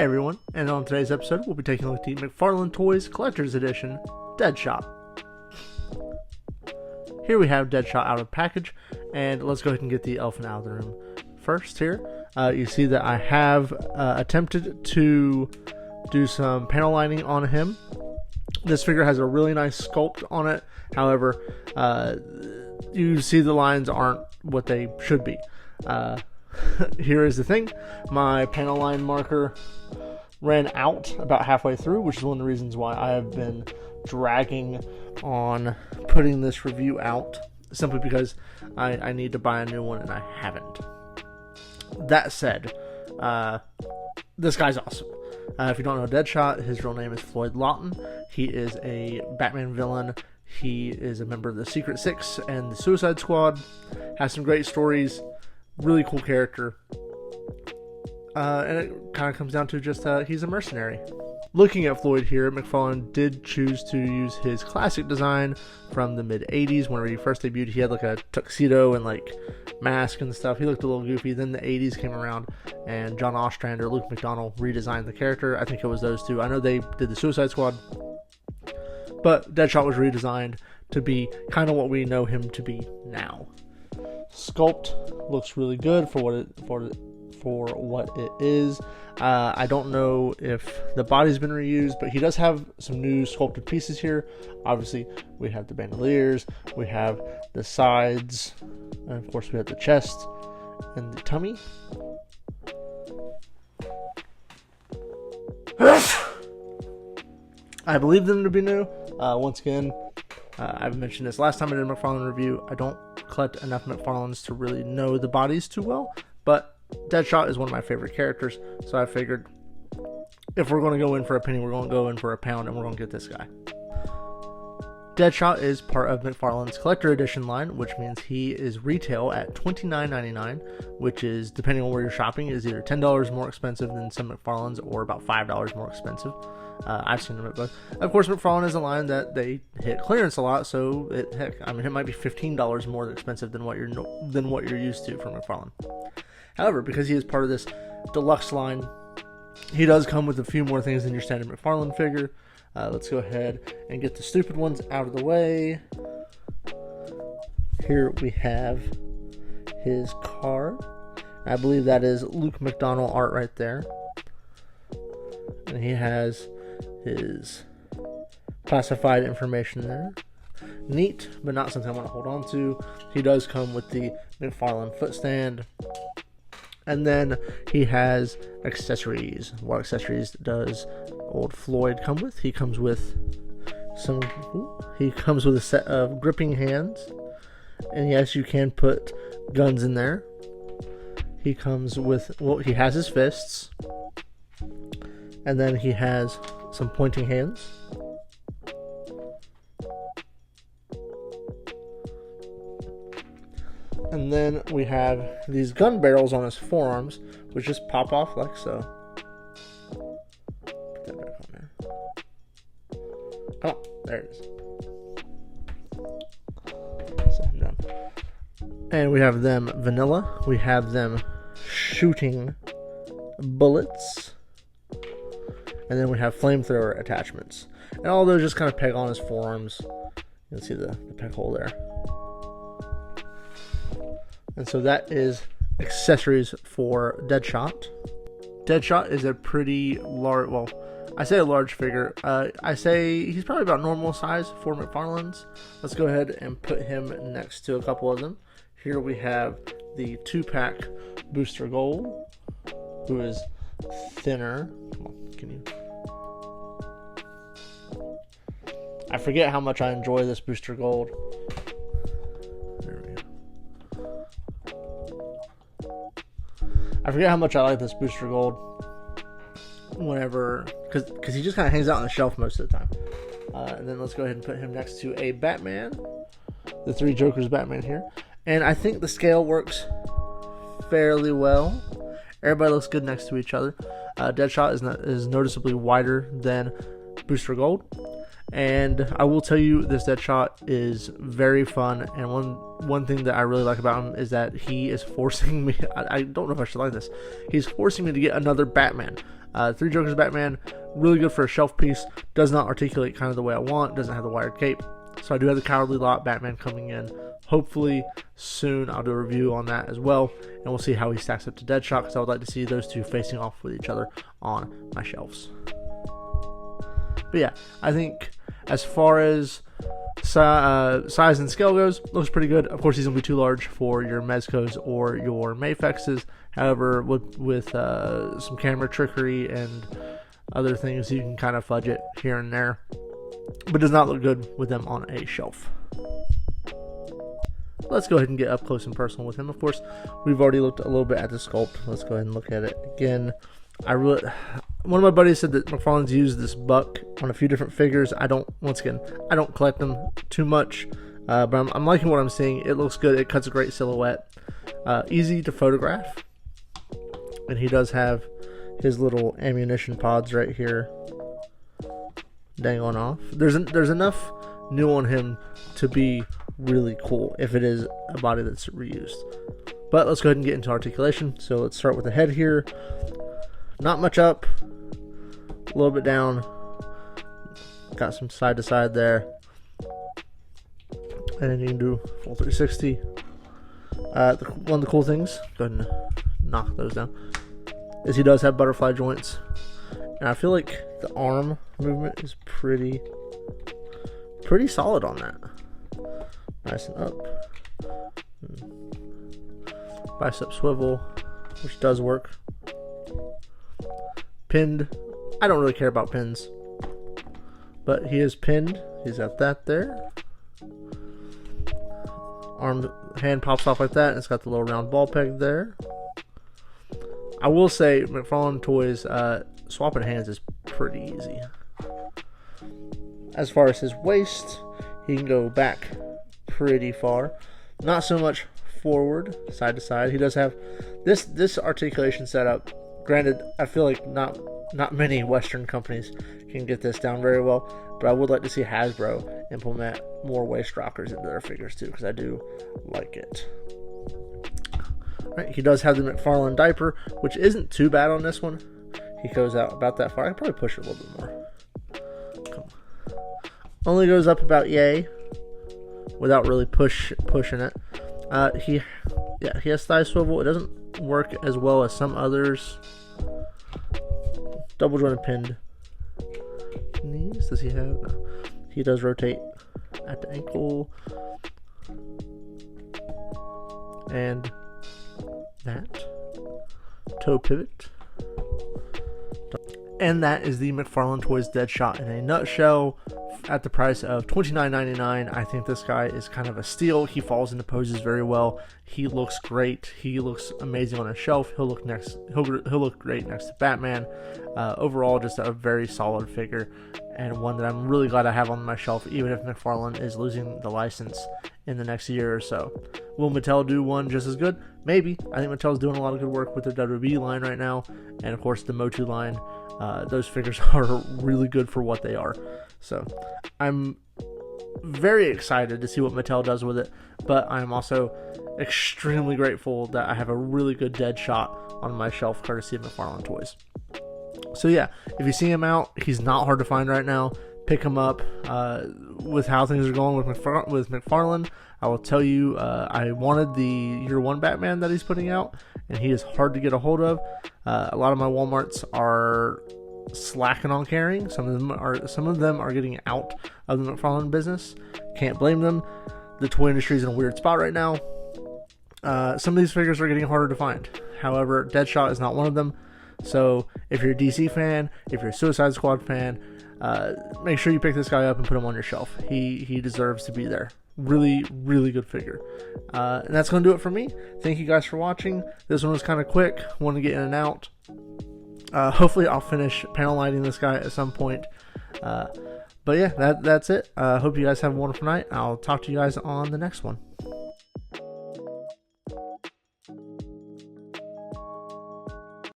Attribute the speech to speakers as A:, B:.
A: everyone, and on today's episode we'll be taking a look at the McFarlane Toys Collectors Edition Deadshot. Here we have Deadshot out of package, and let's go ahead and get the elephant out of the room. First here, you see that I have attempted to do some panel lining on him. This figure has a really nice sculpt on it, however, you see the lines aren't what they should be. Here is the thing, my panel line marker ran out about halfway through, which is one of the reasons why I have been dragging on putting this review out, simply because I need to buy a new one and I haven't. That said, this guy's awesome. If you don't know Deadshot, his real name is Floyd Lawton. He is a Batman villain. He is a member of the Secret Six and the Suicide Squad. Has some great stories. Really cool character. And it kind of comes down to just he's a mercenary. Looking at Floyd here, McFarlane did choose to use his classic design from the mid-80s. Whenever he first debuted, he had like a tuxedo and like mask and stuff. He looked a little goofy. Then the 80s came around and John Ostrander, Luke McDonnell redesigned the character. I think it was those two. I know they did the Suicide Squad, but Deadshot was redesigned to be kind of what we know him to be now. Sculpt looks really good for what it is. I don't know if the body's been reused, but he does have some new sculpted pieces here. Obviously, we have the bandoliers, we have the sides, and of course we have the chest and the tummy. I believe them to be new. Once again, I've mentioned this last time I did a McFarlane review. I don't collect enough McFarlanes to really know the bodies too well, but Deadshot is one of my favorite characters, so I figured if we're going to go in for a penny, we're going to go in for a pound, and we're going to get this guy. Deadshot is part of McFarlane's Collector Edition line, which means he is retail at $29.99, which is, depending on where you're shopping, is either $10 more expensive than some McFarlanes or about $5 more expensive. I've seen them at both. Of course, McFarlane is a line that they hit clearance a lot, so it might be $15 more expensive than what you're used to from McFarlane. However, because he is part of this deluxe line, he does come with a few more things than your standard McFarlane figure. Let's go ahead and get the stupid ones out of the way. Here we have his card. I believe that is Luke McDonnell art right there. And he has his classified information there. Neat, but not something I want to hold on to. He does come with the McFarlane foot stand. And then he has accessories. What accessories does old Floyd come with? He comes with a set of gripping hands. And yes, you can put guns in there. He comes with, he has his fists. And then he has some pointing hands. And then we have these gun barrels on his forearms, which just pop off like so. Put that back on there. Oh, there it is. Set him down. And we have them vanilla. We have them shooting bullets. And then we have flamethrower attachments. And all those just kind of peg on his forearms. You can see the peg hole there. And so that is accessories for Deadshot. Deadshot is a pretty large, well, I say a large figure. I say he's probably about normal size for McFarlane's. Let's go ahead and put him next to a couple of them. Here we have the 2-pack Booster Gold, who is thinner. Come on, can you? I forget how much I enjoy this Booster Gold. There we go. I forget how much I like this Booster Gold. Whenever, because he just kind of hangs out on the shelf most of the time. And then let's go ahead and put him next to a Batman, the Three Jokers Batman here. And I think the scale works fairly well. Everybody looks good next to each other. Deadshot is noticeably wider than Booster Gold. And I will tell you, this Deadshot is very fun, and one thing that I really like about him is that he is forcing me, I don't know if I should like this, he's forcing me to get another Batman. Three Jokers Batman, really good for a shelf piece. Does not articulate kind of the way I want. Doesn't have the wired cape. So I do have the Cowardly Lot Batman coming in. Hopefully soon I'll do a review on that as well, and we'll see how he stacks up to Deadshot, because I would like to see those two facing off with each other on my shelves. But yeah, I think as far as size and scale goes, looks pretty good. Of course, he's going to be too large for your Mezcos or your Mafexes. However, with some camera trickery and other things, you can kind of fudge it here and there. But does not look good with them on a shelf. Let's go ahead and get up close and personal with him. Of course, we've already looked a little bit at the sculpt. Let's go ahead and look at it again. One of my buddies said that McFarlane's used this buck on a few different figures. I don't collect them too much, but I'm liking what I'm seeing. It looks good. It cuts a great silhouette. Easy to photograph, and he does have his little ammunition pods right here dangling off. There's enough new on him to be really cool if it is a body that's reused. But let's go ahead and get into articulation. So let's start with the head here. Not much up, a little bit down. Got some side to side there, and then you can do full 360. One of the cool things, go ahead and knock those down, is he does have butterfly joints, and I feel like the arm movement is pretty solid on that. Nice and up. Bicep swivel, which does work. Pinned. I don't really care about pins, but he is pinned. He's got that there. Hand pops off like that, and it's got the little round ball peg there. I will say McFarlane Toys swapping hands is pretty easy. As far as his waist, he can go back pretty far, not so much forward, side to side. He does have this articulation setup. Granted, I feel like not many Western companies can get this down very well, but I would like to see Hasbro implement more waist rockers into their figures too, because I do like it. Right, he does have the McFarlane diaper, which isn't too bad on this one. He goes out about that far. I can probably push it a little bit more. Come on. Only goes up about yay, without really pushing it. He has thigh swivel. It doesn't work as well as some others. Double jointed pinned knees. Does he have? No. He does rotate at the ankle, and that toe pivot. And that is the McFarlane Toys Deadshot in a nutshell, at the price of $29.99. I think this guy is kind of a steal. He falls into poses very well. He looks great. He looks amazing on a shelf. He'll look great next to Batman. Overall, just a very solid figure, and one that I'm really glad I have on my shelf, even if McFarlane is losing the license in the next year or so. Will Mattel do one just as good? Maybe. I think Mattel's doing a lot of good work with their WB line right now, and of course the Motu line. Those figures are really good for what they are. So I'm very excited to see what Mattel does with it, but I'm also extremely grateful that I have a really good Deadshot on my shelf courtesy of McFarlane Toys. So yeah, if you see him out, he's not hard to find right now. Pick him up. With how things are going with McFarlane, I will tell you, I wanted the Year One Batman that he's putting out, and he is hard to get a hold of. A lot of my Walmarts are slacking on carrying. Some of them are getting out of the McFarlane business. Can't blame them. The toy industry is in a weird spot right now. Some of these figures are getting harder to find. However, Deadshot is not one of them. So if you're a DC fan, if you're a Suicide Squad fan, make sure you pick this guy up and put him on your shelf. He deserves to be there. Really, really good figure. And that's going to do it for me. Thank you guys for watching. This one was kind of quick. Want to get in and out. Hopefully I'll finish panel lighting this guy at some point. But yeah, that's it. Hope you guys have a wonderful night. I'll talk to you guys on the next one.